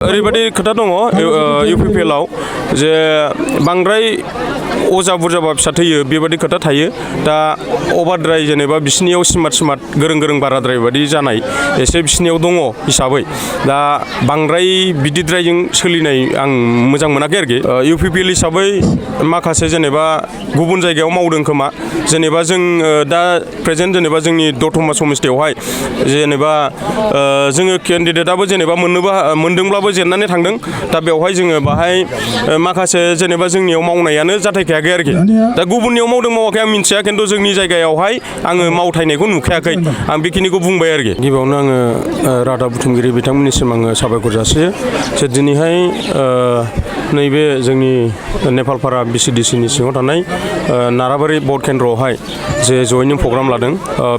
ओरैबायदि खोथा दङ इउपिपिएलआव जे बांद्राय अजा बुरजाबा फिसा थैयो बेबायदि खोथा थायो दा अभारद्राय जेनेबा बिसिनियाव स्मार्ट गोरों बाराद्राय बायदि जानाय एसे बिसिनियाव दङ हिसाबै दा बांद्राय बिदिद्रायजों सोलिनाय आं मोजां मोनाखै आरोखि इउपिपिएल हिसाबै माखासे जेनेबा गुबुन जायगायाव मावदों खोमा जेनेबा जों दा प्रेजेन्ट जेनेबा जोंनि दतमा समस्थियावहाय जेनेबा जोङो केन्डिडेटआबो जेनेबा मोनदोंब्लाबो जेननानै थांदों दा बेवहाय जोङो बाहाय माखासे जेनेबा जोंनियाव मावनायानो जाथायखायाखै आरोखि दा गुबुननियाव मावदों मावाखै आं मिन्थिया खिन्थु जोंनि जायगायावहाय आङो मावथायनायखौ नुखायाखै आं बेखिनिखौ बुंबाय आरोखि गिबियावनो आङो रादाब बुथुमगिरि बिथांमोननिसिम आङो साबायखर जासियो जे दिनैहाय नैबे जोंनि नेपालपारा बिसिडिसिनि सिङाव थानाय नाराबारि भट केन्द्रआवहाय जे जयनिं प्रग्राम लादों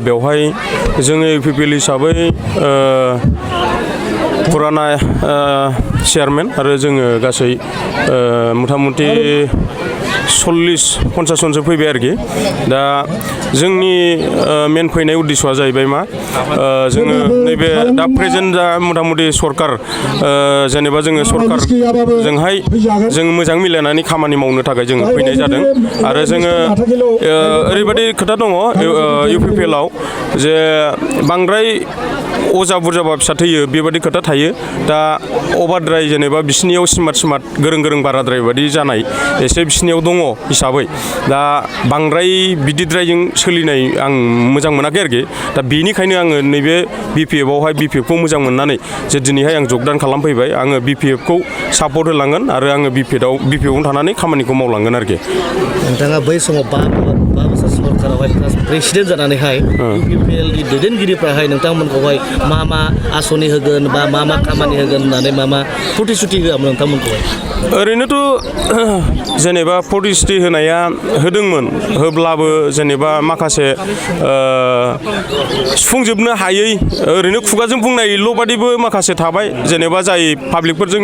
बेवहाय जोङो इउपिपिएल हिसाबै फुराना चेयारमेन आरो जोङो गासै मथा-मथि 40-50 जनसो फैबाय आरोखि दा जोंनि मेन फैनाय उद्देश्यआ जाहैबाय मा जोङो नैबे दा प्रेजेन्ट दा मथा-मथि सरकार जेनेबा जोङो सरकारजोंहाय जों मोजां मिलायनानै खामानि मावनो थाखाय जोङो फैनाय जादों आरो जोङो ओरैबायदि खोथा दङ इउपिपिएलआव जे बांद्राय अजा बुरजाबा फिसा थैयो बेबायदि खोथा थायो दा अभारद्राय जेनेबा बिसिनियाव स्मार्ट गोरों बाराद्राय बायदि जानाय एसे बिसिनियाव दङ हिसाबै दा बांद्राय बिदिद्रायजों सोलिनाय आं मोजां मोनाखै आरोखि दा बेनिखायनो आङो नैबे बिपिएफखौ मोजां मोननानै जे दिनैहाय आं जगदान खालामफैबाय आङो बिपिएफखौ सापर्ट होलांगोन आरो आङो बिपिएफआवनो थानानै खामानिखौ मावलांगोन आरोखि नोंथाङा बै समाव 5 बोसोर सरकारावहाय प्रेसिडेन्ट जानानैहाय इउपिपिएलनि दैदेनगिरिफ्राहाय नोंथांमोनखौहाय मा आसनि होगोन बा मा खामानि होगोन होननानै मा प्रतिश्रुति होआमोन नोंथांमोनखौहाय ओरैनोथ' जेनेबा प्रतिश्रुति होनाया होदोंमोन होब्लाबो जेनेबा माखासे सुफुंजोबनो हायै ओरैनो खुगाजों बुंनायल' बादिबो माखासे थाबाय जेनेबा जाय पाब्लिकफोरजों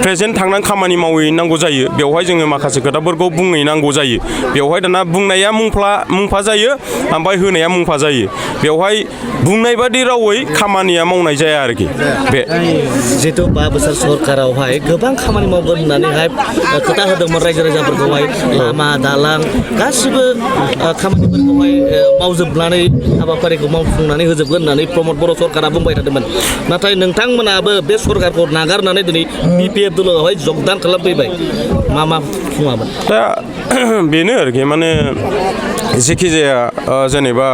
प्रेजेन्ट थांनानै खामानि मावहैनांगौ जायो बेवहाय जोङो माखासे खोथाफोरखौ बुंहैनांगौ जायो बेवहाय दाना बुंनाया मुंफा जायो ओमफ्राय होनाया मुंफा जायो बेवहाय बुंनाय बादि रावै खामानिया मावनाय जाया आरोखि बे जिहेतु 5 बोसोर सरकारावहाय गोबां खामानि मावगोन होननानैहाय खोथा होदोंमोन रायजो राजाफोरखौहाय लामा दालां गासिबो खामानिफोरखौहाय मावजोबनानै हाबाफारिखौ मावफुंनानै होजोबगोन होननानै प्रमद बर' सरकारा बुंबाय थादोंमोन नाथाय नोंथांमोनाबो बे सरकारखौ नागारनानै दिनै बिपिएफ दलावहाय जगदान खालामफैबाय मा बुङामोन दा बेनो आरोखि माने जेखि जाया जेनेबा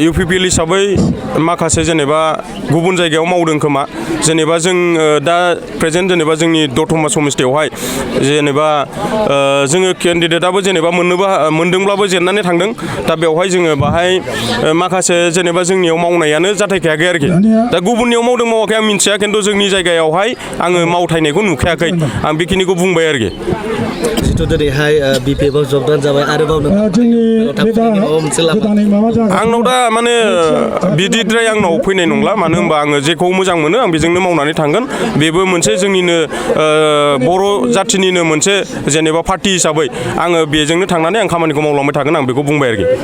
इउपिपिएल हिसाबै माखासे जेनेबा गुबुन जायगायाव मावदों खोमा जेनेबा जों दा प्रेजेन्ट जेनेबा जोंनि दतमा समस्थियावहाय जेनेबा जोङो केन्डिडेटआबो जेनेबा मोनदोंब्लाबो जेननानै थांदों दा बेवहाय जोङो बाहाय माखासे जेनेबा जोंनियाव मावनायानो जाथायखायाखै आरोखि दा गुबुननियाव मावदों मावाखै आं मिन्थिया खिन्थु जोंनि जायगायावहाय आङो मावथायनायखौ नुखायाखै आं बेखिनिखौ बुंबाय आरोखि जिथु दिनैहाय बिपिएफआव जगदान जाबाय आरोबाव आंनाव दा माने बिदिद्राय आंनाव फैनाय नंला मानो होनबा आङो जेखौ मोजां मोनो आं बेजोंनो मावनानै थांगोन बेबो मोनसे जोंनिनो बर' जाथिनिनो मोनसे जेनेबा पार्टि हिसाबै आङो बेजोंनो थांनानै आं खामानिखौ मावलांबाय थागोन आं बेखौ बुंबाय आरोखि